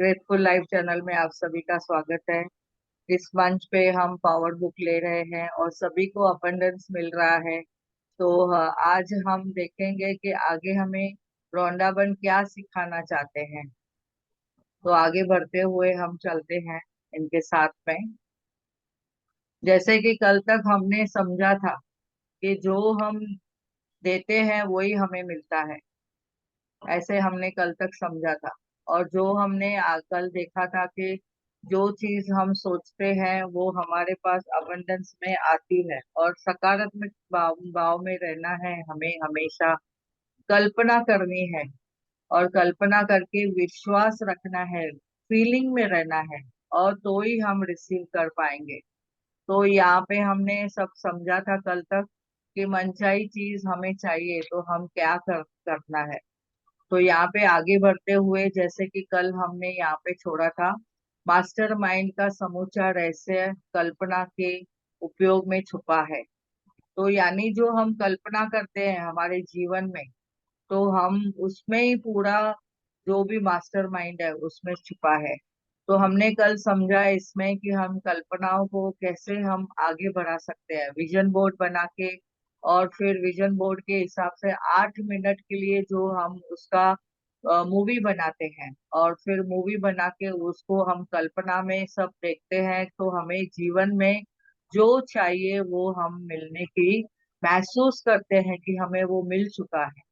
Grateful life channel में आप सभी का स्वागत है। इस मंच पे हम पावर बुक ले रहे हैं और सभी को अबंडेंस मिल रहा है। तो आज हम देखेंगे कि आगे हमें वृंदावन क्या सिखाना चाहते हैं। तो आगे बढ़ते हुए हम चलते हैं इनके साथ में। जैसे कि कल तक हमने समझा था कि जो हम देते हैं वही हमें मिलता है, ऐसे हमने कल तक समझा था। और जो हमने कल देखा था कि जो चीज हम सोचते हैं वो हमारे पास अबंडेंस में आती है, और सकारात्मक भाव में रहना है हमें हमेशा। कल्पना करनी है और कल्पना करके विश्वास रखना है, फीलिंग में रहना है, और तो ही हम रिसीव कर पाएंगे। तो यहाँ पे हमने सब समझा था कल तक कि मनचाही चीज हमें चाहिए तो हम क्या करना है। तो यहाँ पे आगे बढ़ते हुए जैसे कि कल हमने यहाँ पे छोड़ा था, मास्टरमाइंड का समूचा रहस्य कल्पना के उपयोग में छुपा है। तो यानी जो हम कल्पना करते हैं हमारे जीवन में, तो हम उसमें ही पूरा जो भी मास्टरमाइंड है उसमें छुपा है। तो हमने कल समझा इसमें कि हम कल्पनाओं को कैसे हम आगे बढ़ा सकते हैं विजन बोर्ड बना के। और फिर विजन बोर्ड के हिसाब से 8 मिनट के लिए जो हम उसका मूवी बनाते हैं, और फिर मूवी बना के उसको हम कल्पना में सब देखते हैं, तो हमें जीवन में जो चाहिए वो हम मिलने की महसूस करते हैं कि हमें वो मिल चुका है।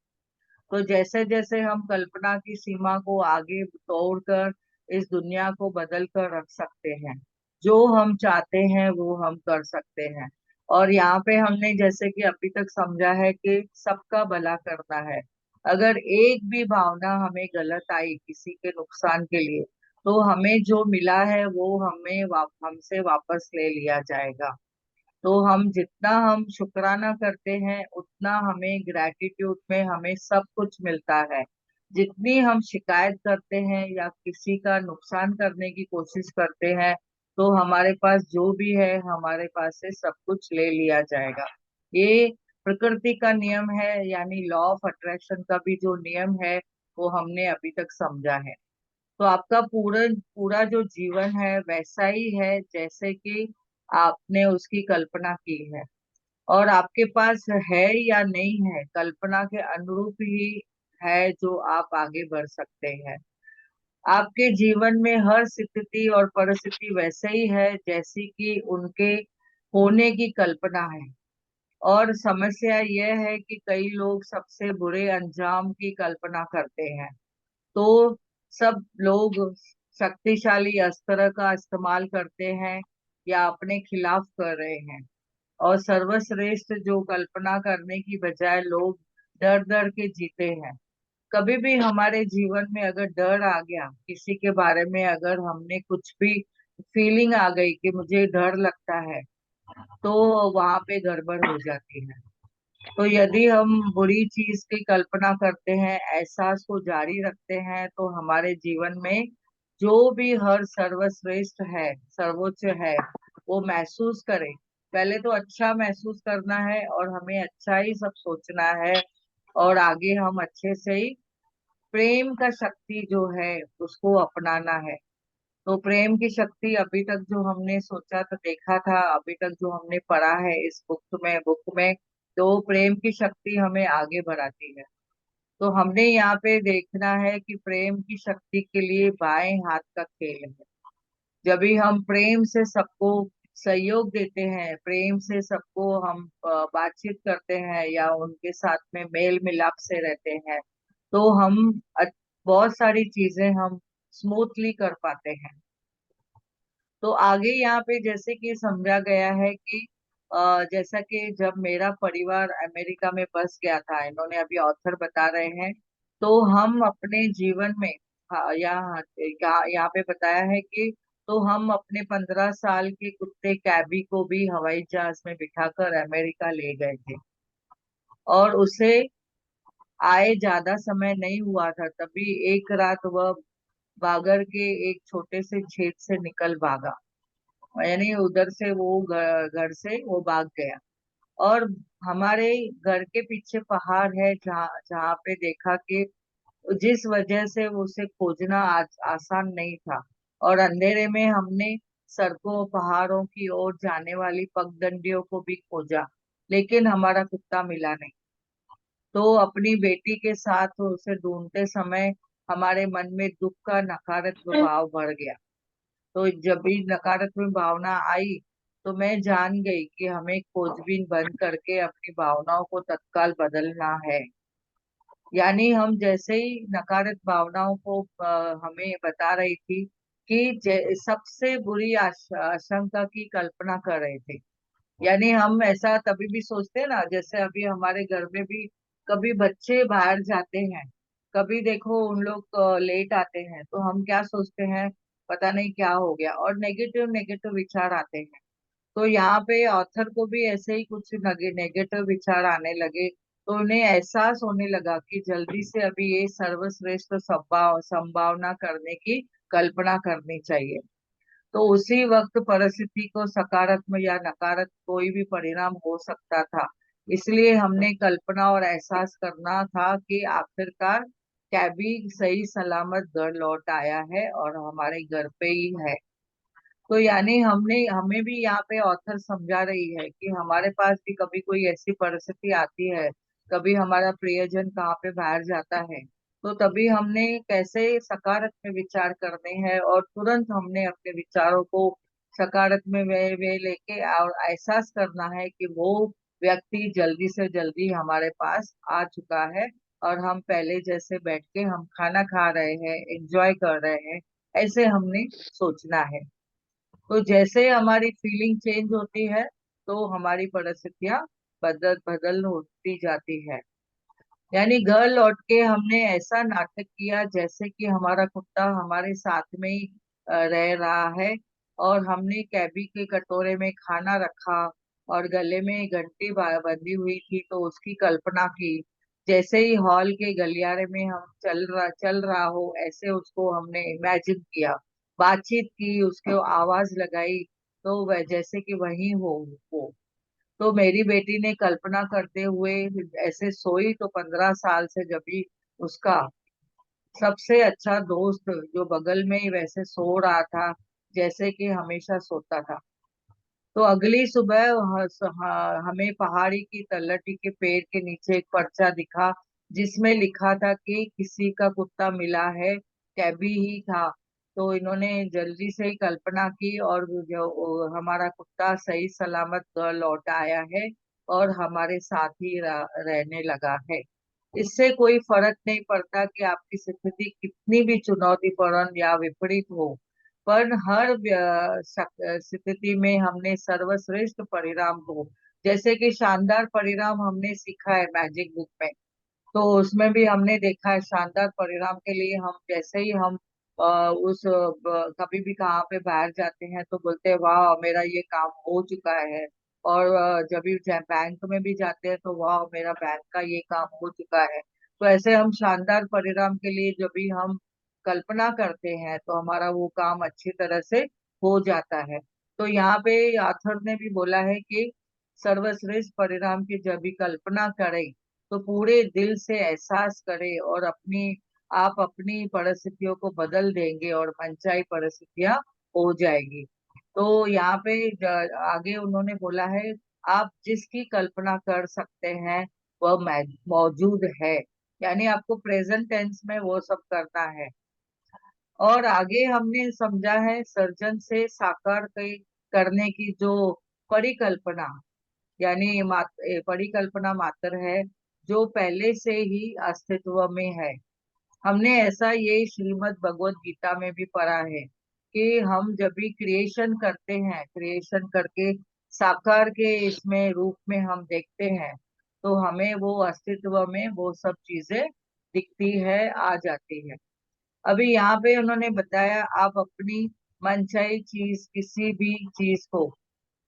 तो जैसे जैसे हम कल्पना की सीमा को आगे तोड़कर इस दुनिया को बदल कर रख सकते हैं, जो हम चाहते हैं वो हम कर सकते हैं। और यहाँ पे हमने जैसे कि अभी तक समझा है कि सबका भला करना है। अगर एक भी भावना हमें गलत आई किसी के नुकसान के लिए, तो हमें जो मिला है वो हमसे वापस ले लिया जाएगा। तो हम जितना हम शुक्राना करते हैं उतना हमें ग्रैटिट्यूड में हमें सब कुछ मिलता है। जितनी हम शिकायत करते हैं या किसी का नुकसान करने की कोशिश करते हैं, तो हमारे पास जो भी है हमारे पास से सब कुछ ले लिया जाएगा। ये प्रकृति का नियम है, यानी लॉ ऑफ अट्रैक्शन का भी जो नियम है वो हमने अभी तक समझा है। तो आपका पूरा पूरा जो जीवन है वैसा ही है जैसे कि आपने उसकी कल्पना की है। और आपके पास है या नहीं है, कल्पना के अनुरूप ही है जो आप आगे बढ़ सकते हैं। आपके जीवन में हर स्थिति और परिस्थिति वैसे ही है जैसी कि उनके होने की कल्पना है। और समस्या यह है कि कई लोग सबसे बुरे अंजाम की कल्पना करते हैं। तो सब लोग शक्तिशाली अस्त्र का इस्तेमाल करते हैं या अपने खिलाफ कर रहे हैं। और सर्वश्रेष्ठ जो कल्पना करने की बजाय लोग डर डर के जीते हैं। कभी भी हमारे जीवन में अगर डर आ गया किसी के बारे में, अगर हमने कुछ भी फीलिंग आ गई कि मुझे डर लगता है, तो वहां पे गड़बड़ हो जाती है। तो यदि हम बुरी चीज की कल्पना करते हैं, एहसास को जारी रखते हैं, तो हमारे जीवन में जो भी हर सर्वश्रेष्ठ है, सर्वोच्च है, वो महसूस करें। पहले तो अच्छा महसूस करना है और हमें अच्छा ही सब सोचना है, और आगे हम अच्छे से ही प्रेम का शक्ति जो है उसको अपनाना है। तो प्रेम की शक्ति अभी तक जो हमने सोचा था, देखा था, अभी तक जो हमने पढ़ा है इस बुक में, तो प्रेम की शक्ति हमें आगे बढ़ाती है। तो हमने यहाँ पे देखना है कि प्रेम की शक्ति के लिए बाएं हाथ का खेल है। जब भी हम प्रेम से सबको सहयोग देते हैं, प्रेम से सबको हम बातचीत करते हैं या उनके साथ में मेल मिलाप से रहते हैं, तो हम बहुत सारी चीजें हम स्मूथली कर पाते हैं। तो आगे यहाँ पे जैसे कि समझा गया है कि जैसा कि जब मेरा परिवार अमेरिका में बस गया था, इन्होंने अभी ऑथर बता रहे हैं, तो हम अपने जीवन में, हाँ, यहाँ पे बताया है कि तो हम अपने 15 साल के कुत्ते कैबी को भी हवाई जहाज में बिठाकर अमेरिका ले गए थे। और उसे आए ज्यादा समय नहीं हुआ था, तभी एक रात वह बागर के एक छोटे से छेद से निकल भागा। यानी उधर से वो घर से वो भाग गया। और हमारे घर के पीछे पहाड़ है, जहाँ जहाँ पे देखा कि जिस वजह से उसे खोजना आसान नहीं था। और अंधेरे में हमने सड़कों पहाड़ों की ओर जाने वाली पगडंडियों को भी खोजा, लेकिन हमारा कुत्ता मिला नहीं। तो अपनी बेटी के साथ उसे ढूंढते समय हमारे मन में दुख का नकारात्मक भाव भर गया। तो जब भी नकारात्मक भावना आई, तो मैं जान गई कि हमें खोजबीन बंद करके अपनी भावनाओं को तत्काल बदलना है। यानी हम जैसे ही नकारात्मक भावनाओं को हमें बता रही थी कि सबसे बुरी आशंका की कल्पना कर रहे थे। यानी हम ऐसा तभी भी सोचते हैं ना, जैसे अभी हमारे घर में भी कभी बच्चे बाहर जाते हैं, कभी देखो उन लोग लेट आते हैं, तो हम क्या सोचते हैं, पता नहीं क्या हो गया, और नेगेटिव नेगेटिव विचार आते हैं। तो यहाँ पे ऑथर को भी ऐसे ही कुछ नेगेटिव विचार आने लगे, तो उन्हें एहसास होने लगा कि जल्दी से अभी ये सर्वश्रेष्ठ संभावना करने की कल्पना करनी चाहिए। तो उसी वक्त परिस्थिति को सकारात्मक या नकारात्मक कोई भी परिणाम हो सकता था। इसलिए हमने कल्पना और एहसास करना था कि आखिरकार कैबी सही सलामत घर लौट आया है और हमारे घर पे ही है। तो यानी हमने हमें भी यहाँ पे ऑथर समझा रही है कि हमारे पास भी कभी कोई ऐसी परिस्थिति आती है, कभी हमारा प्रियजन कहाँ पे बाहर जाता है, तो तभी हमने कैसे सकारात्मक विचार करने हैं, और तुरंत हमने अपने विचारों को सकारात्मक वे लेके और एहसास करना है कि वो व्यक्ति जल्दी से जल्दी हमारे पास आ चुका है, और हम पहले जैसे बैठ के हम खाना खा रहे हैं, एंजॉय कर रहे हैं, ऐसे हमने सोचना है। तो जैसे हमारी फीलिंग चेंज होती है, तो हमारी परिस्थितियां बदल बदल होती जाती है। यानी घर लौट के हमने ऐसा नाटक किया जैसे कि हमारा कुत्ता हमारे साथ में ही रह रहा है, और हमने कैबी के कटोरे में खाना रखा और गले में घंटी बंधी हुई थी, तो उसकी कल्पना की। जैसे ही हॉल के गलियारे में हम चल रहा हो, ऐसे उसको हमने इमेजिन किया, बातचीत की, उसको आवाज लगाई, तो वह जैसे कि वही हो वो। तो मेरी बेटी ने कल्पना करते हुए ऐसे सोई, तो 15 साल से जब भी उसका सबसे अच्छा दोस्त जो बगल में ही वैसे सो रहा था, जैसे कि हमेशा सोता था। तो अगली सुबह हमें पहाड़ी की तलहटी के पेड़ के नीचे एक पर्चा दिखा, जिसमें लिखा था कि किसी का कुत्ता मिला है, कैबी ही था। तो इन्होंने जल्दी से ही कल्पना की, और जो हमारा कुत्ता सही सलामत घर लौट आया है और हमारे साथ ही रहने लगा है। इससे कोई फर्क नहीं पड़ता कि आपकी स्थिति कितनी भी चुनौतीपूर्ण या विपरीत हो, पर हर स्थिति में हमने सर्वश्रेष्ठ परिणाम को, जैसे कि शानदार परिणाम हमने सीखा है मैजिक बुक में। तो उसमें भी हमने देखा है शानदार परिणाम के लिए हम जैसे ही हम कभी भी कहाँ पे बाहर जाते हैं, तो बोलते हैं वाह मेरा ये काम हो चुका है। और जब भी बैंक में भी जाते हैं, तो वाह मेरा बैंक का ये काम हो चुका है। तो ऐसे हम शानदार परिणाम के लिए जब भी हम कल्पना करते हैं, तो हमारा वो काम अच्छी तरह से हो जाता है। तो यहाँ पे ऑथर ने भी बोला है कि सर्वश्रेष्ठ परिणाम की जब भी कल्पना करें, तो पूरे दिल से एहसास करें, और आप अपनी परिस्थितियों को बदल देंगे और मनचाही परिस्थितियां हो जाएगी। तो यहाँ पे आगे उन्होंने बोला है, आप जिसकी कल्पना कर सकते हैं वह मौजूद है। यानी आपको प्रेजेंट टेंस में वो सब करना है। और आगे हमने समझा है सर्जन से साकार करने की जो परिकल्पना, यानी परिकल्पना मात्र है जो पहले से ही अस्तित्व में है। हमने ऐसा ये श्रीमद् भगवत गीता में भी पढ़ा है कि हम जब भी क्रिएशन करते हैं, क्रिएशन करके साकार के इसमें रूप में हम देखते हैं, तो हमें वो अस्तित्व में वो सब चीजें दिखती है, आ जाती है। अभी यहाँ पे उन्होंने बताया, आप अपनी मनचाही चीज, किसी भी चीज को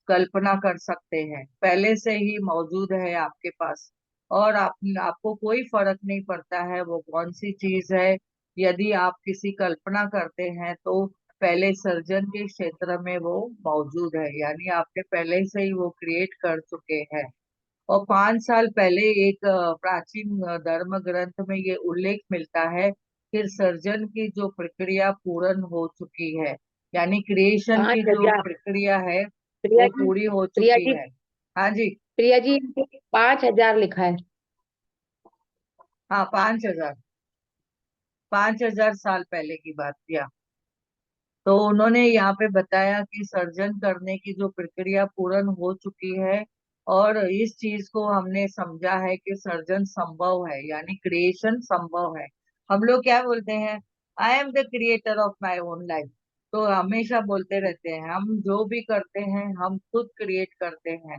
कल्पना कर सकते हैं, पहले से ही मौजूद है आपके पास, और आपको कोई फर्क नहीं पड़ता है वो कौन सी चीज है। यदि आप किसी कल्पना करते हैं, तो पहले सर्जन के क्षेत्र में वो मौजूद है, यानी आपने पहले से ही वो क्रिएट कर चुके हैं। और 5 साल पहले एक प्राचीन धर्म ग्रंथ में ये उल्लेख मिलता है कि सर्जन की जो प्रक्रिया पूर्ण हो चुकी है, यानी क्रिएशन पांच की जो हजार प्रक्रिया है प्रिया वो जी, पूरी हो प्रिया चुकी जी, है। हाँ जी। प्रिया जी, 5,000 लिखा है। हाँ, 5,000, 5,000 साल पहले की बात किया। तो उन्होंने यहाँ पे बताया कि सर्जन करने की जो प्रक्रिया पूर्ण हो चुकी है, और इस चीज को हमने समझा है कि सर्जन संभव है, यानी क्रिएशन संभव है। हम लोग क्या बोलते हैं? I am the creator of my own life. तो हमेशा बोलते रहते हैं, हम जो भी करते हैं हम खुद क्रिएट करते हैं।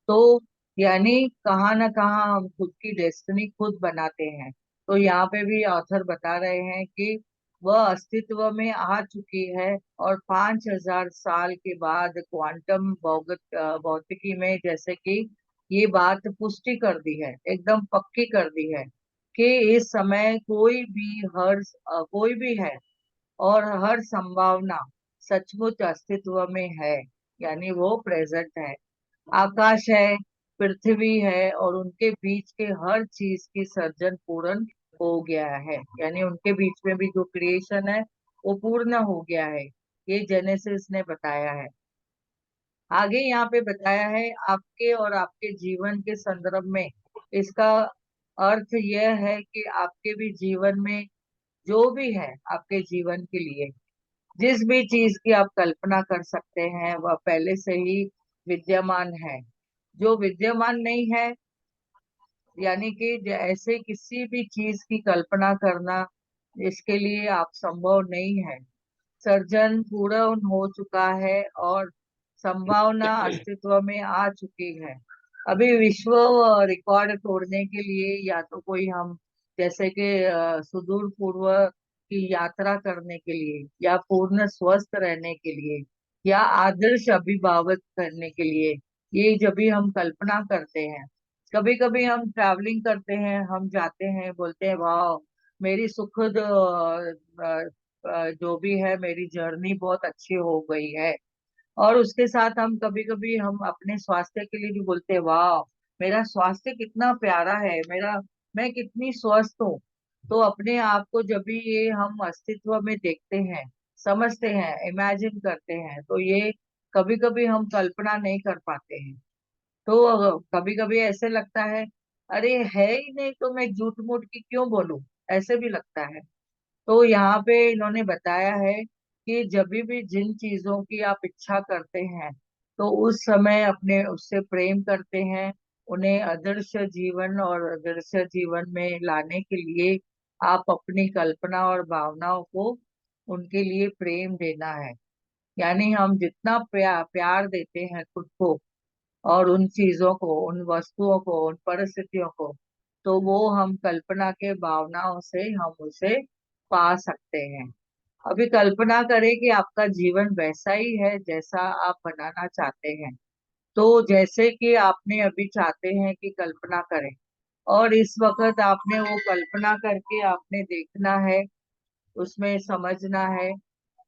तो यानी कहाँ ना कहाँ हम खुद की डेस्टिनी खुद बनाते हैं। तो यहाँ पे भी ऑथर बता रहे हैं कि वह अस्तित्व में आ चुकी है, और 5,000 साल के बाद क्वांटम भौतिकी में जैसे कि ये बात पुष्टि कर दी है, एकदम पक्की कर दी है कि इस समय कोई भी है, और हर संभावना सचमुच अस्तित्व में है, यानी वो प्रेजेंट है। आकाश है, पृथ्वी है, और उनके बीच के हर चीज की सर्जन पूर्ण हो गया है, यानी उनके बीच में भी जो क्रिएशन है वो पूर्ण हो गया है। ये जेनेसिस ने बताया है। आगे यहाँ पे बताया है, आपके और आपके जीवन के संदर्भ में इसका अर्थ यह है कि आपके भी जीवन में जो भी है, आपके जीवन के लिए जिस भी चीज की आप कल्पना कर सकते हैं वह पहले से ही विद्यमान है। जो विद्यमान नहीं है, यानी कि ऐसे किसी भी चीज की कल्पना करना, इसके लिए आप संभव नहीं है। सर्जन पूर्ण हो चुका है, और संभावना अस्तित्व में आ चुकी है। अभी विश्व रिकॉर्ड तोड़ने के लिए, या तो कोई हम जैसे कि सुदूर पूर्व की यात्रा करने के लिए, या पूर्ण स्वस्थ रहने के लिए, या आदर्श अभिभावक करने के लिए, ये जब भी हम कल्पना करते हैं। कभी कभी हम ट्रैवलिंग करते हैं, हम जाते हैं, बोलते हैं वाह, मेरी सुखद जो भी है, मेरी जर्नी बहुत अच्छी हो गई है। और उसके साथ हम कभी कभी हम अपने स्वास्थ्य के लिए भी बोलते हैं वाह, मेरा स्वास्थ्य कितना प्यारा है, मैं कितनी स्वस्थ हूँ। तो अपने आप को जब भी ये हम अस्तित्व में देखते हैं, समझते हैं, इमेजिन करते हैं, तो ये कभी कभी हम कल्पना नहीं कर पाते हैं। तो कभी कभी ऐसे लगता है, अरे है ही नहीं तो मैं झूठ मूठ की क्यों बोलूं, ऐसे भी लगता है। तो यहाँ पे इन्होंने बताया है कि जब भी जिन चीजों की आप इच्छा करते हैं, तो उस समय अपने उससे प्रेम करते हैं, उन्हें आदर्श जीवन और आदर्श जीवन में लाने के लिए आप अपनी कल्पना और भावनाओं को उनके लिए प्रेम देना है। यानी हम जितना प्यार देते हैं खुद को, और उन चीजों को, उन वस्तुओं को, उन परिस्थितियों को, तो वो हम कल्पना के भावनाओं से हम उसे पा सकते हैं। अभी कल्पना करें कि आपका जीवन वैसा ही है जैसा आप बनाना चाहते हैं। तो जैसे कि आपने अभी चाहते हैं कि कल्पना करें, और इस वक्त आपने वो कल्पना करके आपने देखना है, उसमें समझना है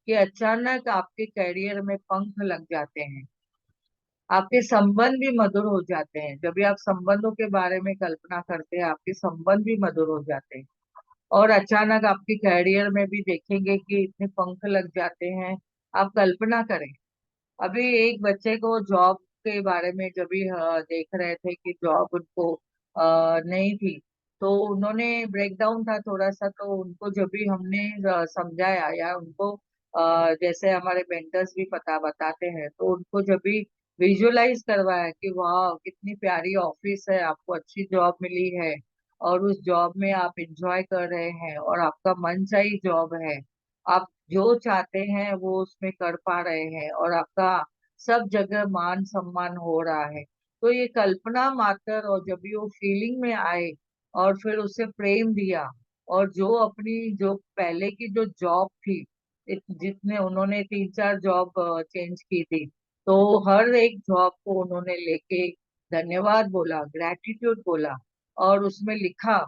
कि अचानक आपके करियर में पंख लग जाते हैं, आपके संबंध भी मधुर हो जाते हैं। जब भी आप संबंधों के बारे में कल्पना करते हैं, आपके संबंध भी मधुर हो जाते हैं। और अचानक आपके कैरियर में भी देखेंगे कि इतने पंख लग जाते हैं। आप कल्पना करें, अभी एक बच्चे को जॉब के बारे में जब भी देख रहे थे कि जॉब उनको नहीं थी, तो उन्होंने ब्रेकडाउन था थोड़ा सा, तो उनको जब भी हमने समझाया, या उनको जैसे हमारे मेंटर्स भी पता बताते हैं, तो उनको जब भी विजुअलाइज करवाया कि वाह कितनी प्यारी ऑफिस है, आपको अच्छी जॉब मिली है, और उस जॉब में आप एंजॉय कर रहे हैं, और आपका मनचाही जॉब है, आप जो चाहते हैं वो उसमें कर पा रहे हैं, और आपका सब जगह मान सम्मान हो रहा है। तो ये कल्पना मात्र, और जब भी वो फीलिंग में आए, और फिर उसे प्रेम दिया, और जो अपनी जो पहले की जो जॉब थी, जितने उन्होंने 3-4 जॉब चेंज की थी, तो हर एक जॉब को उन्होंने लेके धन्यवाद बोला, ग्रेटिट्यूड बोला, और उसमें लिखा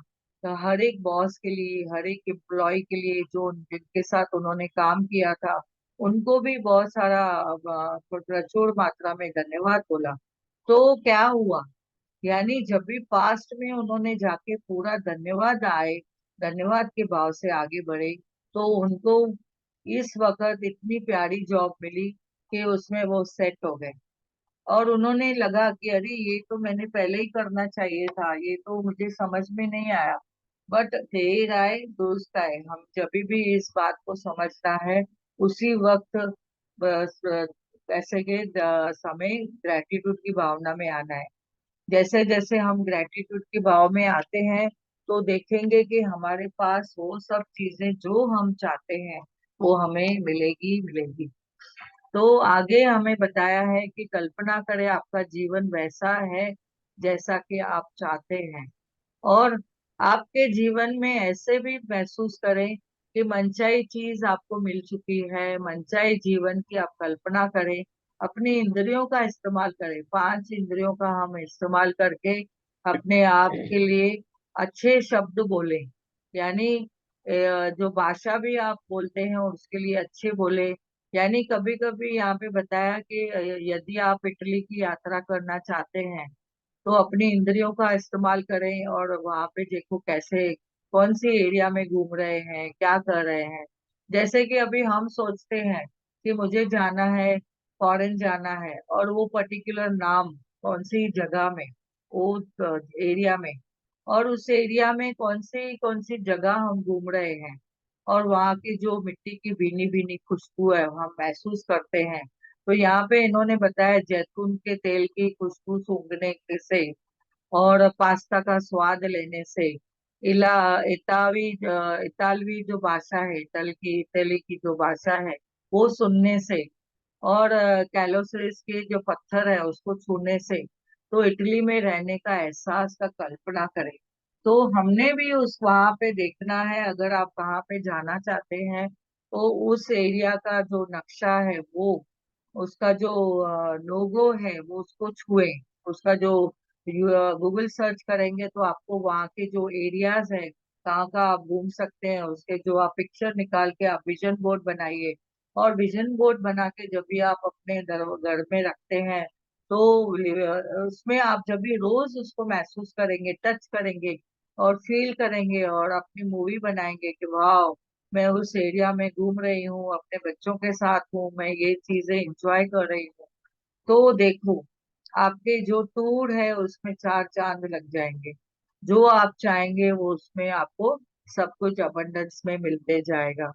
तो हर एक बॉस के लिए, हर एक एम्प्लॉय के लिए जो जिनके साथ उन्होंने काम किया था, उनको भी बहुत सारा प्रचुर मात्रा में धन्यवाद बोला। तो क्या हुआ, यानी जब भी पास्ट में उन्होंने जाके पूरा धन्यवाद आए, धन्यवाद के भाव से आगे बढ़े, तो उनको इस वक्त इतनी प्यारी जॉब मिली कि उसमें वो सेट हो गए। और उन्होंने लगा कि अरे ये तो मैंने पहले ही करना चाहिए था, ये तो मुझे समझ में नहीं आया। बट देर आए दुरुस्त आए, हम जब भी इस बात को समझना है उसी वक्त बस ऐसे के समय ग्रेटिट्यूड की भावना में आना है। जैसे जैसे हम ग्रेटिट्यूड के भाव में आते हैं तो देखेंगे कि हमारे पास वो सब चीजें जो हम चाहते हैं वो हमें मिलेगी मिलेगी। तो आगे हमें बताया है कि कल्पना करें आपका जीवन वैसा है जैसा कि आप चाहते हैं, और आपके जीवन में ऐसे भी महसूस करें कि मनचाही चीज आपको मिल चुकी है, मनचाही जीवन की आप कल्पना करें। अपनी इंद्रियों का इस्तेमाल करें, 5 इंद्रियों का हम इस्तेमाल करके अपने आप के लिए अच्छे शब्द बोलें। यानी जो भाषा भी आप बोलते हैं उसके लिए अच्छे बोले। यानी कभी कभी यहाँ पे बताया कि यदि आप इटली की यात्रा करना चाहते हैं तो अपनी इंद्रियों का इस्तेमाल करें और वहां पे देखो कैसे, कौन सी एरिया में घूम रहे हैं, क्या कर रहे हैं। जैसे कि अभी हम सोचते हैं कि मुझे जाना है, फॉरेन जाना है, और वो पर्टिकुलर नाम कौन सी जगह में, वो एरिया में, और उस एरिया में कौन सी जगह हम घूम रहे हैं, और वहाँ की जो मिट्टी की भीनी भीनी खुशबू है हम महसूस करते हैं। तो यहाँ पे इन्होंने बताया जैतून के तेल की खुशबू सूंघने से और पास्ता का स्वाद लेने से, इला इतालवी जो भाषा है, इटली की जो भाषा है वो सुनने से, और कैलोसिस के जो पत्थर है उसको छूने से, तो इटली में रहने का एहसास का कल्पना करें। तो हमने भी उस वहां पे देखना है, अगर आप वहां पे जाना चाहते हैं तो उस एरिया का जो नक्शा है वो, उसका जो लोगो है वो उसको छुए, उसका जो गूगल सर्च करेंगे तो आपको वहाँ के जो एरियाज है कहाँ कहाँ आप घूम सकते हैं उसके जो आप पिक्चर निकाल के आप विजन बोर्ड बनाइए। और विजन बोर्ड बना के जब भी आप अपने घर में रखते हैं तो उसमें आप जब भी रोज उसको महसूस करेंगे, टच करेंगे और फील करेंगे और अपनी मूवी बनाएंगे कि वाह, मैं उस एरिया में घूम रही हूँ, अपने बच्चों के साथ हूँ, मैं ये चीजें एंजॉय कर रही हूँ। तो देखो, आपके जो टूर है उसमें 4 चांद लग जाएंगे। जो आप चाहेंगे वो उसमें आपको सब कुछ अबंडेंस में मिलते जाएगा।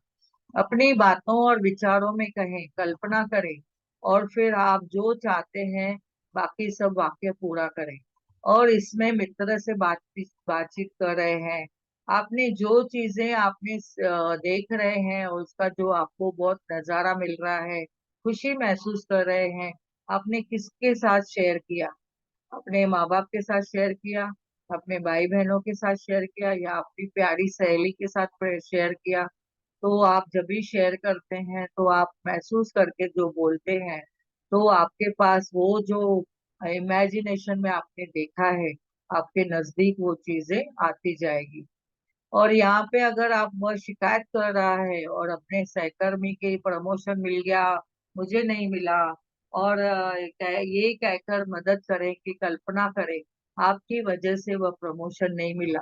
अपनी बातों और विचारों में कहें, कल्पना करें, और फिर आप जो चाहते हैं बाकी सब वाक्य पूरा करें। और इसमें मित्र से बातचीत कर रहे हैं, आपने जो चीजें आपने देख रहे हैं उसका जो आपको बहुत नजारा मिल रहा है, खुशी महसूस कर रहे हैं, आपने किसके साथ शेयर किया? अपने माँ बाप के साथ शेयर किया, अपने भाई बहनों के साथ शेयर किया, या अपनी प्यारी सहेली के साथ शेयर किया? तो आप जब भी शेयर करते हैं तो आप महसूस करके जो बोलते हैं, तो आपके पास वो जो इमेजिनेशन में आपने देखा है आपके नजदीक वो चीजें आती जाएगी। और यहाँ पे अगर आप वह शिकायत कर रहा है और अपने सहकर्मी के प्रमोशन मिल गया, मुझे नहीं मिला, और ये कहकर मदद करें कि कल्पना करें आपकी वजह से वह प्रमोशन नहीं मिला,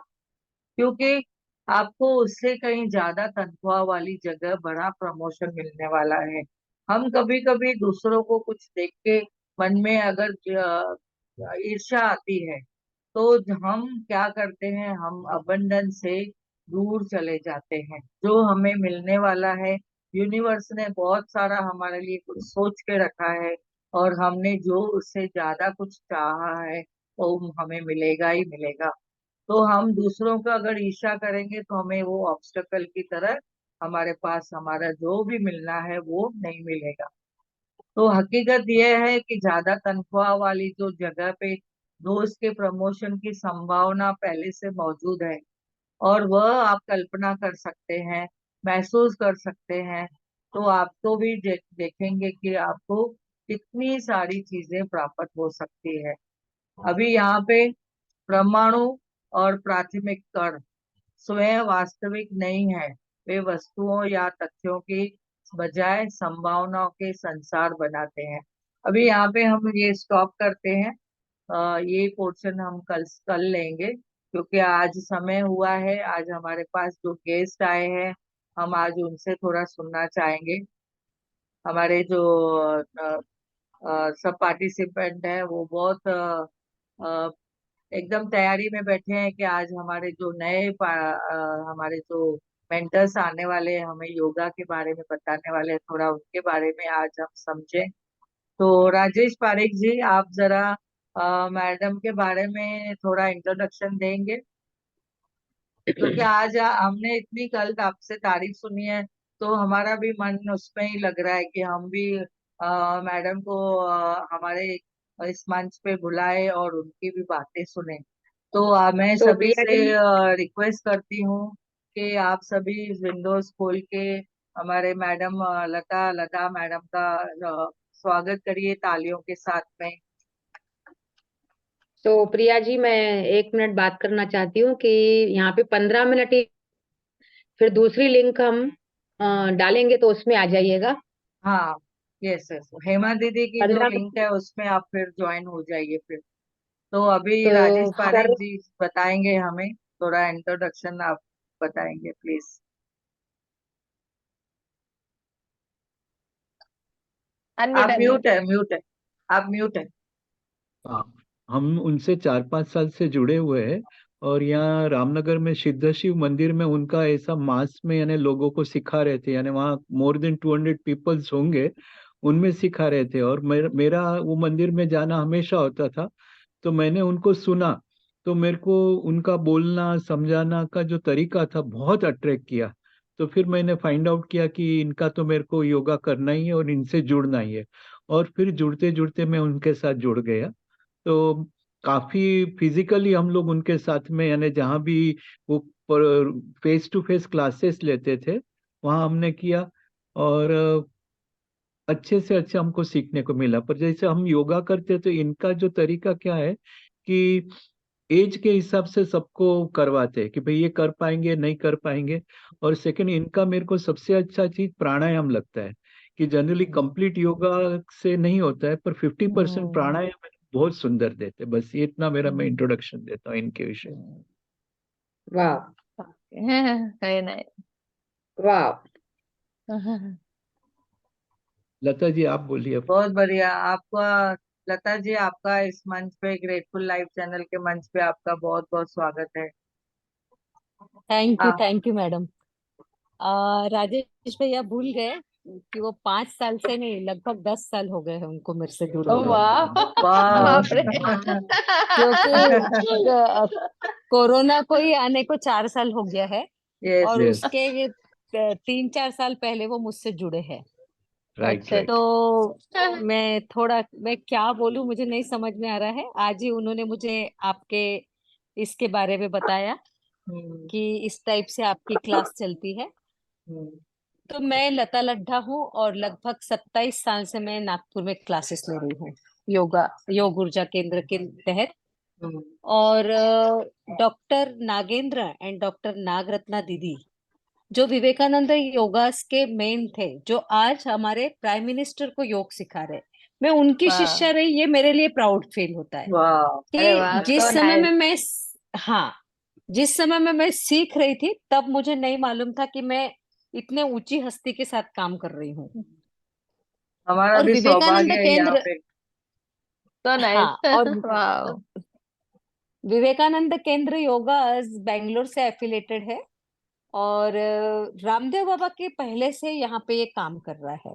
क्योंकि आपको उससे कहीं ज्यादा तनख्वाह वाली जगह बड़ा प्रमोशन मिलने वाला है। हम कभी कभी दूसरों को कुछ देख के मन में अगर ईर्ष्या आती है तो हम क्या करते हैं, हम अबंडन से दूर चले जाते हैं। जो हमें मिलने वाला है, यूनिवर्स ने बहुत सारा हमारे लिए कुछ सोच के रखा है, और हमने जो उससे ज्यादा कुछ चाहा है वो हमें मिलेगा ही मिलेगा। तो हम दूसरों का अगर ईर्ष्या करेंगे तो हमें वो ऑब्स्टेकल की तरह हमारे पास हमारा जो भी मिलना है वो नहीं मिलेगा। तो हकीकत यह है कि ज्यादा तनख्वाह वाली जो जगह पे दोस्त के प्रमोशन की संभावना पहले से मौजूद है, और वह आप कल्पना कर सकते हैं, महसूस कर सकते हैं, तो आप तो भी देखेंगे कि आपको कितनी सारी चीजें प्राप्त हो सकती है। अभी यहाँ पे परमाणु और प्राथमिक कण स्वयं वास्तविक नहीं है, वे वस्तुओं या तथ्यों की बजाय संभावनाओं के संसार बनाते हैं। अभी यहाँ पे हम ये स्टॉप करते हैं ये पोर्शन हम कल कल लेंगे, क्योंकि आज समय हुआ है। आज हमारे पास जो गेस्ट आए हैं, हम आज उनसे थोड़ा सुनना चाहेंगे। हमारे जो सब पार्टिसिपेंट हैं वो बहुत एकदम तैयारी में बैठे हैं कि आज हमारे जो हमारे जो मेंटर्स आने वाले हैं, हमें योगा के बारे में बताने वाले हैं, थोड़ा उनके बारे में आज हम समझें। तो राजेश पारिक जी, आप जरा मैडम के बारे में थोड़ा इंट्रोडक्शन देंगे, क्योंकि आज हमने इतनी कल आपसे तारीफ सुनी है, तो हमारा भी मन उसमें ही लग रहा है कि हम भी मैडम को हमारे इस मंच पे बुलाए और उनकी भी बातें सुने। तो मैं तो सभी प्रिया से जी, रिक्वेस्ट करती हूँ कि आप सभी विंडोज खोल के हमारे मैडम लता लता मैडम का स्वागत करिए तालियों के साथ में। मैं 1 मिनट बात करना चाहती हूँ कि यहाँ पे 15 मिनट ही, फिर दूसरी लिंक हम डालेंगे तो उसमें आ जाइएगा। हाँ, यस यस, हेमा दीदी की जो 15 लिंक है उसमें आप फिर ज्वाइन हो जाइए फिर। तो अभी तो राजेश सर, पारिक जी बताएंगे हमें, थोड़ा इंट्रोडक्शन आप बताएंगे प्लीज। अनम्यूट आप अनम्यूट। म्यूट है, म्यूट है, आप म्यूट है। हाँ, हम उनसे 4-5 साल से जुड़े हुए हैं। और यहाँ रामनगर में सिद्ध शिव मंदिर में उनका ऐसा मास में यानी लोगों को सिखा रहे थे, यानी वहाँ मोर देन 200 पीपल्स होंगे, उनमें सिखा रहे थे। और मेरा वो मंदिर में जाना हमेशा होता था। तो मैंने उनको सुना, तो मेरे को उनका बोलना समझाना का जो तरीका था बहुत अट्रैक्ट किया। तो फिर मैंने फाइंड आउट किया कि इनका तो मेरे को योगा करना ही है और इनसे जुड़ना ही है। और फिर जुड़ते जुड़ते मैं उनके साथ जुड़ गया। तो काफी फिजिकली हम लोग उनके साथ में, यानी जहाँ भी वो फेस टू फेस क्लासेस लेते थे वहाँ हमने किया। और अच्छे से अच्छा हमको सीखने को मिला। पर जैसे हम योगा करते तो इनका जो तरीका क्या है कि एज के हिसाब से सबको करवाते हैं कि भाई ये कर पाएंगे नहीं कर पाएंगे। और सेकंड, इनका मेरे को सबसे अच्छा चीज प्राणायाम लगता है कि जनरली कंप्लीट योगा से नहीं होता है, पर 50% हम्म, प्राणायाम बहुत सुंदर देते हैं। बस ये इतना मेरा मैं हम्म, इंट्रोडक्शन देता हूँ इनके विषय। हम्म। वाह, वेरी नाइस। वाह। लता जी आप बोलिए अब। बहुत बढ़िया आपका। लता जी, आपका इस मंच पे, ग्रेटफुल लाइफ चैनल के मंच पे आपका बहुत बहुत स्वागत है। हाँ, थैंक यू मैडम। राजेश भैया भूल गए कि वो 5 साल से नहीं, लगभग 10 साल हो गए हैं उनको मेरे से जुड़े ओह हुए। वाह, वाह। बाप रे। क्योंकि कोरोना को ही आने को 4 साल हो गया है, यस और यस, उसके 3-4 साल पहले वो मुझसे जुड़े हैं। राइट अच्छा राइट। अच्छा। तो मैं क्या बोलूं, मुझे नहीं समझ में आ रहा है। आज ही उन्होंने मुझे आपके इसके बारे में बताया हम्म, कि इस टाइप से आपकी क्लास चलती है। हम्म, तो मैं लता लड्ढा हूँ, और लगभग 27 साल से मैं नागपुर में क्लासेस ले रही हूँ, योग ऊर्जा केंद्र के तहत। हम्म। और doctor Nagendra and doctor Nagarathna दीदी, जो विवेकानंद योगास के मेन थे, जो आज हमारे प्राइम मिनिस्टर को योग सिखा रहे, मैं उनकी वाह, शिष्या रही, ये मेरे लिए प्राउड फील होता है। वाह। अरे वाह, कि सो जिस समय नाइस। में मैं हाँ, जिस समय में मैं सीख रही थी, तब मुझे नहीं मालूम था कि मैं इतने ऊंची हस्ती के साथ काम कर रही हूँ। हमारा और भी विवेकानंद सौभाग्य है यहाँ केंद्र, पे। So nice. हाँ, और वाह। विवेकानंद केंद्र योगा बेंगलोर से एफिलेटेड है, और रामदेव बाबा के पहले से यहाँ पे ये काम कर रहा है।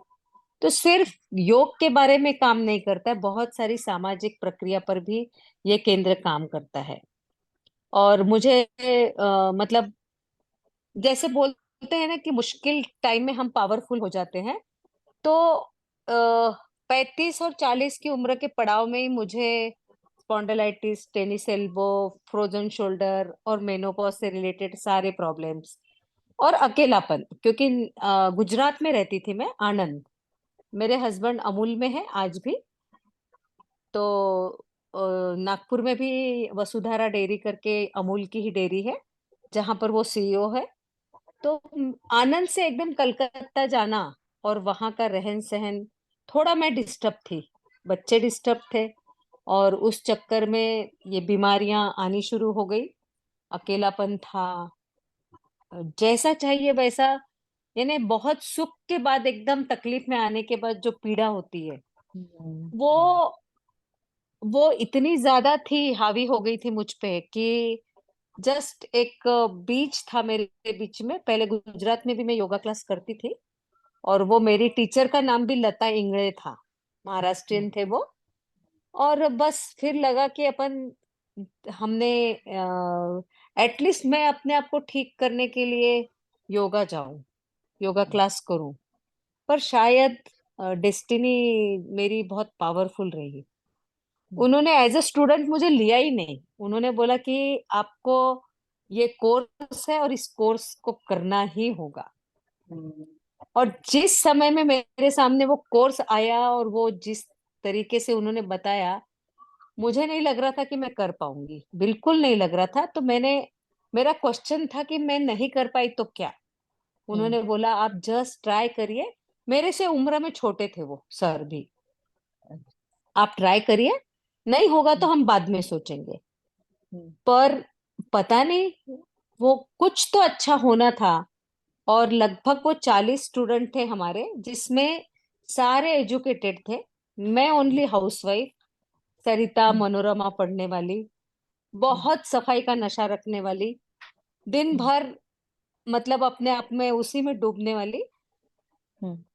तो सिर्फ योग के बारे में काम नहीं करता है, बहुत सारी सामाजिक प्रक्रिया पर भी ये केंद्र काम करता है। और मुझे मतलब, जैसे बोलते हैं ना कि मुश्किल टाइम में हम पावरफुल हो जाते हैं, तो 35 और 40 की उम्र के पड़ाव में ही मुझे spondylitis, tennis elbow, frozen shoulder और मेनोपॉज से रिलेटेड सारे प्रॉब्लम्स, और अकेलापन, क्योंकि गुजरात में रहती थी मैं, आनंद। मेरे हस्बैंड अमूल में है आज भी। तो नागपुर में भी वसुधारा डेयरी करके अमूल की ही डेयरी है, जहां पर वो सीईओ है। तो आनंद से एकदम कलकत्ता जाना, और वहां का रहन सहन, थोड़ा मैं डिस्टर्ब थी, बच्चे डिस्टर्ब थे, और उस चक्कर में ये बीमारियां आनी शुरू हो गई, अकेलापन था, जैसा चाहिए वैसा, यानी बहुत सुख के बाद एकदम तकलीफ में आने के बाद जो पीड़ा होती है वो वो इतनी ज्यादा थी, हावी हो गई थी मुझ पे कि जस्ट एक बीच था मेरे बीच में। पहले गुजरात में भी मैं योगा क्लास करती थी और वो मेरी टीचर का नाम भी लता इंगड़े था, महाराष्ट्रियन थे वो। और बस फिर लगा कि अपन हमने एटलीस्ट मैं अपने आप को ठीक करने के लिए योगा जाऊं, योगा क्लास करूं। पर शायद डेस्टिनी मेरी बहुत पावरफुल रही। उन्होंने एज अ स्टूडेंट मुझे लिया ही नहीं। उन्होंने बोला कि आपको ये कोर्स है और इस कोर्स को करना ही होगा। और जिस समय में मेरे सामने वो कोर्स आया और वो जिस तरीके से उन्होंने बताया, मुझे नहीं लग रहा था कि मैं कर पाऊंगी, बिल्कुल नहीं लग रहा था। तो मेरा क्वेश्चन था कि मैं नहीं कर पाई तो क्या। उन्होंने बोला आप जस्ट ट्राई करिए। मेरे से उम्र में छोटे थे वो सर भी। आप ट्राई करिए, नहीं होगा तो हम बाद में सोचेंगे। पर पता नहीं, वो कुछ तो अच्छा होना था। और लगभग वो 40 स्टूडेंट थे हमारे, जिसमें सारे एजुकेटेड थे। मैं ओनली हाउसवाइफ, सरिता मनोरमा पढ़ने वाली, बहुत सफाई का नशा रखने वाली, दिन भर मतलब अपने आप में उसी में डूबने वाली।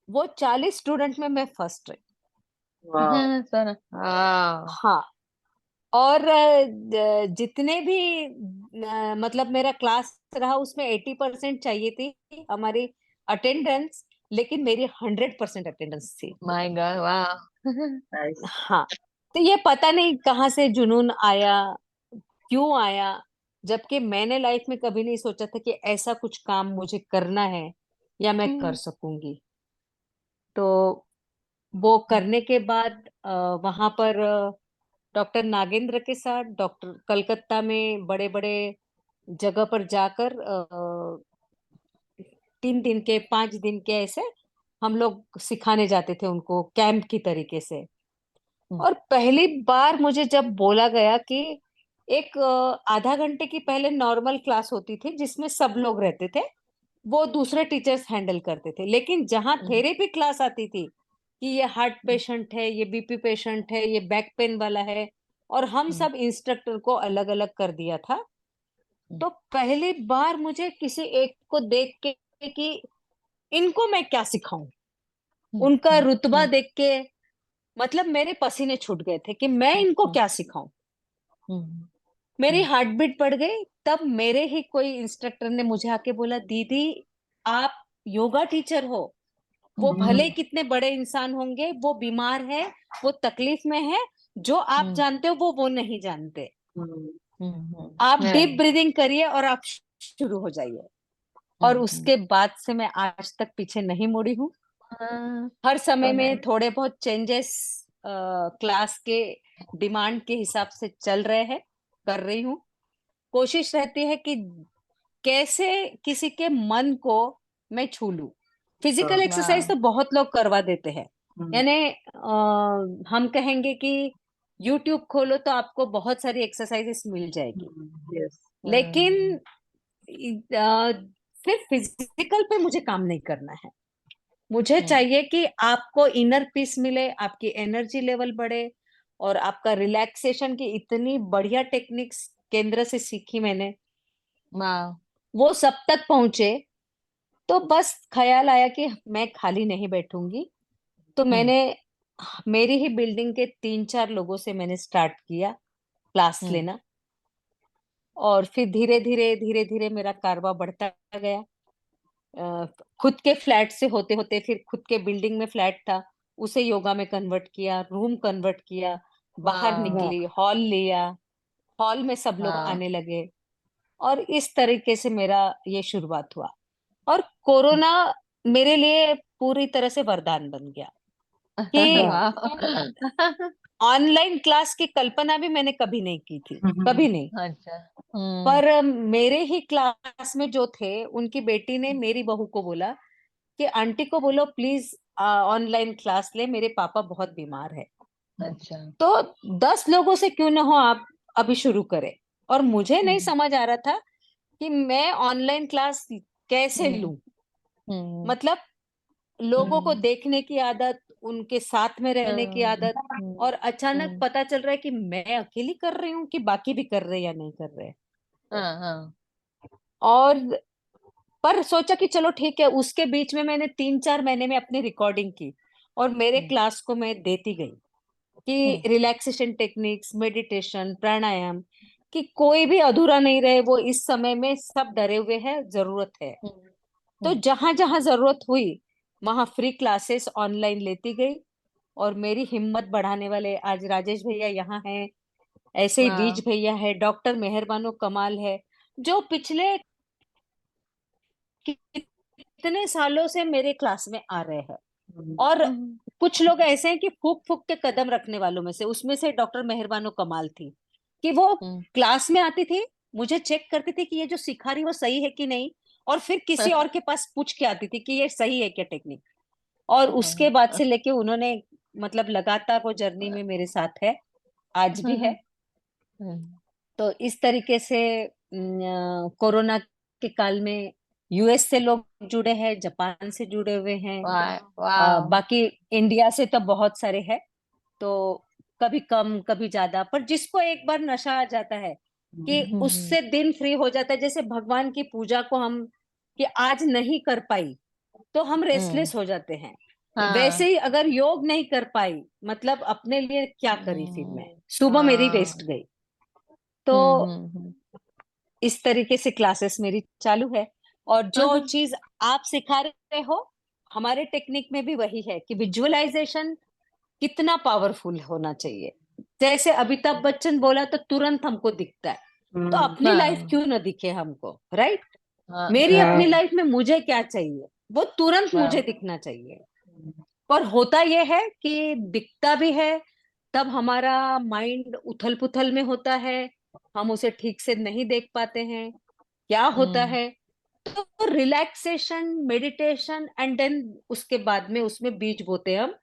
वो 40 स्टूडेंट में मैं फर्स्ट रही। वाह। सर हाँ। हाँ। और जितने भी मतलब मेरा क्लास रहा उसमें 80% चाहिए थी हमारी अटेंडेंस, लेकिन मेरी 100% अटेंडेंस थी। माय गॉड वाह। नाइस। हाँ। तो ये पता नहीं कहाँ से जुनून आया, क्यों आया, जबकि मैंने लाइफ में कभी नहीं सोचा था कि ऐसा कुछ काम मुझे करना है या मैं कर सकूंगी। तो वो करने के बाद वहां पर डॉक्टर नागेंद्र के साथ, डॉक्टर कलकत्ता में बड़े बड़े जगह पर जाकर 3 दिन के 5 दिन के ऐसे हम लोग सिखाने जाते थे उनको कैंप की तरीके से। और पहली बार मुझे जब बोला गया कि एक आधा घंटे की पहले नॉर्मल क्लास होती थी जिसमें सब लोग रहते थे, वो दूसरे टीचर्स हैंडल करते थे। लेकिन जहां थेरेपी क्लास आती थी कि ये हार्ट पेशेंट है, ये बीपी पेशेंट है, ये बैक पेन वाला है, और हम सब इंस्ट्रक्टर को अलग अलग कर दिया था। तो पहली बार मुझे किसी एक को देख के कि इनको मैं क्या सिखाऊं, उनका रुतबा देख के मतलब मेरे पसीने छूट गए थे कि मैं इनको क्या सिखाऊं। मेरी हार्ट बीट बढ़ गई। तब मेरे ही कोई इंस्ट्रक्टर ने मुझे आके बोला, दीदी आप योगा टीचर हो, वो भले कितने बड़े इंसान होंगे, वो बीमार है, वो तकलीफ में है, जो आप जानते हो वो नहीं जानते। आप डीप ब्रीदिंग करिए और आप शुरू हो जाइए। और उसके बाद से मैं आज तक पीछे नहीं मुड़ी हूँ। हर समय में थोड़े बहुत चेंजेस क्लास के डिमांड के हिसाब से चल रहे हैं, कर रही हूँ। कोशिश रहती है कि कैसे किसी के मन को मैं छू लूं। फिजिकल एक्सरसाइज तो बहुत लोग करवा देते हैं, यानी हम कहेंगे कि YouTube खोलो तो आपको बहुत सारी एक्सरसाइजेस मिल जाएगी। लेकिन सिर्फ फिजिकल पे मुझे काम नहीं करना है। मुझे चाहिए कि आपको इनर पीस मिले, आपकी एनर्जी लेवल बढ़े, और आपका रिलैक्सेशन की इतनी बढ़िया टेक्निक्स केंद्र से सीखी मैंने, वो सब तक पहुंचे। तो बस ख्याल आया कि मैं खाली नहीं बैठूंगी। तो मैंने मेरी ही बिल्डिंग के 3-4 लोगों से मैंने स्टार्ट किया क्लास लेना। और फिर धीरे धीरे मेरा कारवा बढ़ता गया। खुद के फ्लैट से होते होते फिर खुद के बिल्डिंग में फ्लैट था, उसे योगा में कन्वर्ट किया, रूम कन्वर्ट किया, बाहर निकली, हॉल लिया, हॉल में सब लोग आने लगे। और इस तरीके से मेरा ये शुरुआत हुआ। और कोरोना मेरे लिए पूरी तरह से वरदान बन गया कि ऑनलाइन क्लास की कल्पना भी मैंने कभी नहीं की थी, कभी नहीं। अच्छा। पर मेरे ही क्लास में जो थे, उनकी बेटी ने मेरी बहू को बोला कि आंटी को बोलो प्लीज ऑनलाइन क्लास ले, मेरे पापा बहुत बीमार है। अच्छा। तो 10 लोगों से क्यों ना हो, आप अभी शुरू करें। और मुझे नहीं समझ आ रहा था कि मैं ऑनलाइन क्लास कैसे हम्म लूं। हम्म मतलब लोगों को हम्म देखने की आदत, उनके साथ में रहने की आदत, और अचानक हम्म पता चल रहा है कि मैं अकेली कर रही हूँ कि बाकी भी कर रहे हैं या नहीं कर रहे हैं। हाँ हाँ और पर सोचा कि चलो ठीक है, उसके बीच में मैंने 3-4 महीने में अपनी रिकॉर्डिंग की और मेरे हम्म क्लास को मैं देती गई कि हम्म रिलैक्सेशन टेक्निक्स, मेडिटेशन, प्राणायाम, कि कोई भी अधूरा नहीं रहे। वो इस समय में सब डरे हुए हैं, जरूरत है। हम्म तो हम्म, जहां जहां जरूरत हुई वहां फ्री क्लासेस ऑनलाइन लेती गई। और मेरी हिम्मत बढ़ाने वाले आज राजेश भैया यहाँ हैं, ऐसे ही वाह। बीज भैया है, डॉक्टर मेहरबानो कमाल है, जो पिछले कितने सालों से मेरे क्लास में आ रहे हैं। और हम्म कुछ लोग ऐसे हैं कि फूक फूक के कदम रखने वालों में से, उसमें से डॉक्टर मेहरबानो कमाल थी कि वो हम्म क्लास में आती थी, मुझे चेक करती थी कि ये जो सिखा रही वो सही है कि नहीं, और फिर किसी और के पास पूछ के आती थी कि ये सही है क्या टेक्निक। और उसके बाद से लेके उन्होंने मतलब लगातार वो जर्नी में मेरे साथ है, आज भी है। तो इस तरीके से कोरोना के काल में यूएस से लोग जुड़े हैं, जापान से जुड़े हुए हैं, वाह वाह। बाकी इंडिया से तो बहुत सारे हैं। तो कभी कम कभी ज्यादा, पर जिसको एक बार नशा आ जाता है कि हम्म उससे दिन फ्री हो जाता है। जैसे भगवान की पूजा को हम कि आज नहीं कर पाई तो हम हम्म रेस्टलेस हो जाते हैं, वैसे हाँ ही अगर योग नहीं कर पाई मतलब अपने लिए क्या करी, फिर मैं सुबह मेरी हाँ वेस्ट गई। तो हम्म इस तरीके से क्लासेस मेरी चालू है। और जो चीज आप सिखा रहे हो, हमारे टेक्निक में भी वही है कि विजुअलाइजेशन कितना पावरफुल होना चाहिए। जैसे अमिताभ बच्चन बोला तो तुरंत हमको दिखता है, तो अपनी लाइफ हाँ क्यों ना दिखे हमको, राइट। हाँ मेरी हाँ अपनी लाइफ में मुझे क्या चाहिए वो तुरंत मुझे वाह। दिखना चाहिए। पर होता यह है कि दिखता भी है, तब हमारा माइंड उथल पुथल में होता है, हम उसे ठीक से नहीं देख पाते हैं। क्या होता हम्म है, तो रिलैक्सेशन, मेडिटेशन, एंड देन उसके बाद में उसमें बीज बोते हैं हम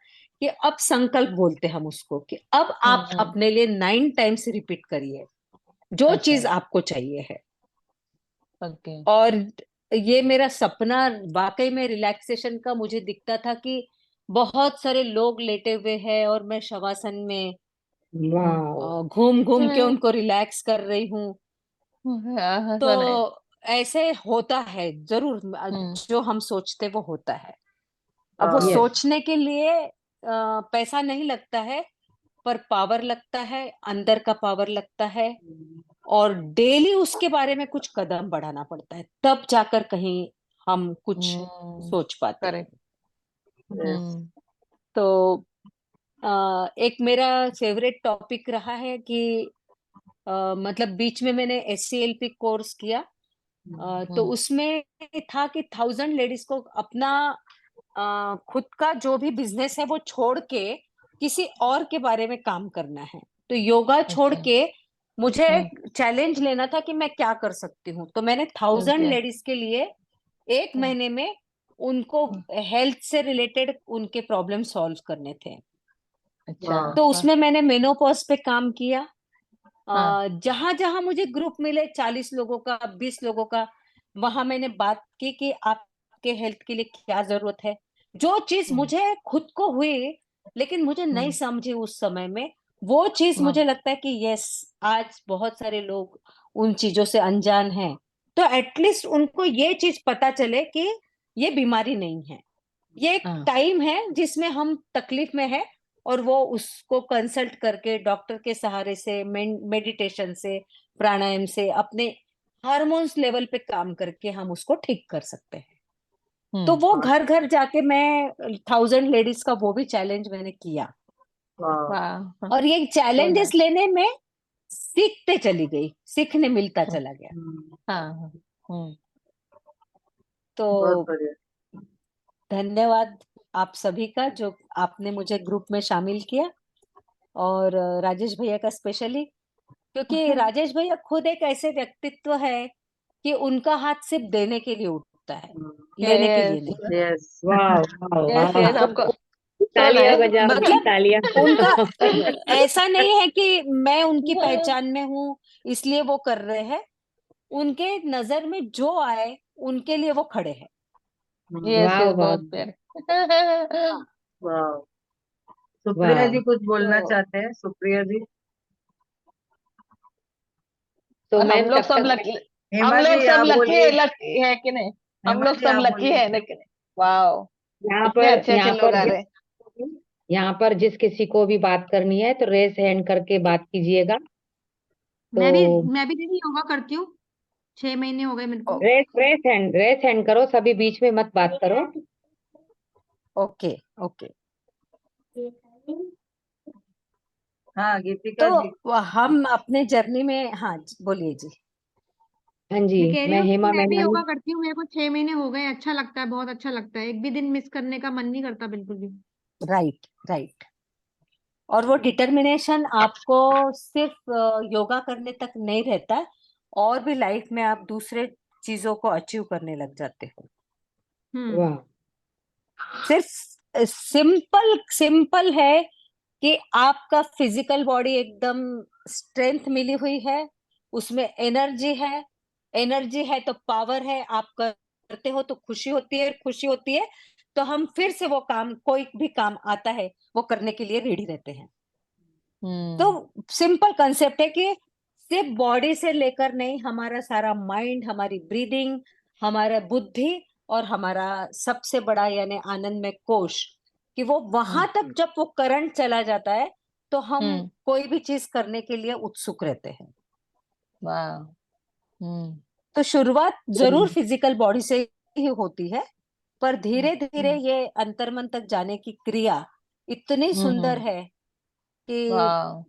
कि अब संकल्प बोलते हैं हम उसको कि अब आप हम्म अपने लिए 9 टाइम्स रिपीट करिए जो अच्छा। चीज आपको चाहिए है। ओके। और ये मेरा सपना वाकई में रिलैक्सेशन का मुझे दिखता था कि बहुत सारे लोग लेटे हुए हैं और मैं शवासन में वाह। घूम घूम के उनको रिलैक्स कर रही हूँ। हाँ हाँ सुना है। तो ऐसे होता है जरूर, हम्म जो हम सोचते वो होता है। अब वो यस। सोचने के लिए पैसा नहीं लगता है, पर पावर लगता है, अंदर का पावर लगता है। और डेली उसके बारे में कुछ कदम बढ़ाना पड़ता है, तब जाकर कहीं हम कुछ सोच पाते हैं। करेक्ट। हम्म तो एक मेरा फेवरेट टॉपिक रहा है कि मतलब बीच में मैंने SCLP कोर्स किया, तो हम्म उसमें था कि 1000 लेडीज को अपना खुद का जो भी बिजनेस है वो छोड़ के किसी और के बारे में काम करना है। तो योगा छोड़ अच्छा। के मुझे हम्म चैलेंज लेना था कि मैं क्या कर सकती हूँ। तो मैंने 1000 लेडीज के लिए एक हम्म महीने में उनको हम्म, हेल्थ से रिलेटेड उनके प्रॉब्लम सॉल्व करने थे। अच्छा। तो हाँ उसमें मैंने मेनोपॉज पे काम किया। हाँ जहां जहां मुझे ग्रुप मिले 40 लोगों का, 20 लोगों का, वहां मैंने बात की कि आपके हेल्थ के लिए क्या जरूरत है। जो चीज हम्म मुझे खुद को हुई लेकिन मुझे नहीं हम्म समझी उस समय में, वो चीज हाँ मुझे लगता है कि यस, आज बहुत सारे लोग उन चीजों से अनजान हैं। तो एटलीस्ट उनको ये चीज पता चले कि ये बीमारी नहीं है, ये एक हाँ टाइम है जिसमें हम तकलीफ में है, और वो उसको कंसल्ट करके डॉक्टर के सहारे से, मेडिटेशन से, प्राणायाम से, अपने हार्मोन्स लेवल पे काम करके हम उसको ठीक कर सकते हैं। तो हम्म वो घर घर जाके मैं 1000 लेडीज का वो भी चैलेंज मैंने किया। वाह। और ये सो चैलेंजेस नाइस। लेने में सीखते चली गई, सीखने मिलता चला गया। हाँ हाँ हम्म बहुत तो बढ़िया। धन्यवाद आप सभी का जो आपने मुझे ग्रुप में शामिल किया। और राजेश भैया का स्पेशली, क्योंकि राजेश भैया खुद एक ऐसे व्यक्तित्व है कि उनका हाथ सिर्फ देने के लिए उठता है, लेने के लिए यस नहीं। वाह वाह यस वाह। यस मतलब आपको। तालियां है बजाओ, मतलब तालियां। उनका ऐसा नहीं है कि मैं उनकी पहचान में हूँ इसलिए वो कर रहे हैं, उनके नजर में जो आए उनके लिए वो खड़े हैं। यस वाह यस वाह बहुत प्यारे। हाँ, वाह। सुप्रिया वाह। जी कुछ बोलना तो चाहते हैं? सुप्रिया जी। तो और हम मैम लोग तब सब तक लकी, हम हेमा लोग जी सब आप बोलिए। लकी है कि नहीं? हम हेमा लोग जी सब आप लकी बोलिए। है लेकिन वाओ, यहाँ इतने पर अच्छे अच्छे यहाँ लोग पर आ जिस रहे हैं। यहाँ पर जिस किसी को भी बात करनी है तो रेस हैंड करके बात कीजिएगा। मैं भी तो मैं भी दीदी योगा करती हूँ, 6 महीने हो गए मेरे को। रेस हैंड करो, सभी बीच में मत बात करो। Okay okay. हाँ गीतिका जी। तो हम अपने जर्नी में, हाँ बोलिए जी। हाँ जी, मैं कह रही मैं हूँ कि हेमा मैं भी मैनाली। योगा करती हूँ, मेरे को 6 महीने हो गए, अच्छा लगता है, बहुत अच्छा लगता है, एक भी दिन मिस करने का मन नहीं करता बिल्कुल भी। Right right. और वो डिटर्मिनेशन आपको सिर्फ योगा करने तक नहीं रहता, और भी लाइफ में आप दूसरे चीजों को अचीव करने लग जाते हो। वाह। सिर्फ सिंपल सिंपल है कि आपका फिजिकल बॉडी एकदम स्ट्रेंथ मिली हुई है, उसमें एनर्जी है तो पावर है, आप करते हो तो खुशी होती है, खुशी होती है तो हम फिर से वो काम, कोई भी काम आता है वो करने के लिए रेडी रहते हैं। तो सिंपल कंसेप्ट है कि सिर्फ बॉडी से लेकर नहीं, हमारा सारा माइंड, हमारी ब्रीदिंग, हमारा बुद्धि और हमारा सबसे बड़ा यानी आनंद में कोश, कि वो वहां तक जब वो करंट चला जाता है तो हम कोई भी चीज करने के लिए उत्सुक रहते हैं। वाह। तो शुरुआत जरूर फिजिकल बॉडी से ही होती है, पर धीरे धीरे ये अंतर्मन तक जाने की क्रिया इतनी सुंदर है कि वाह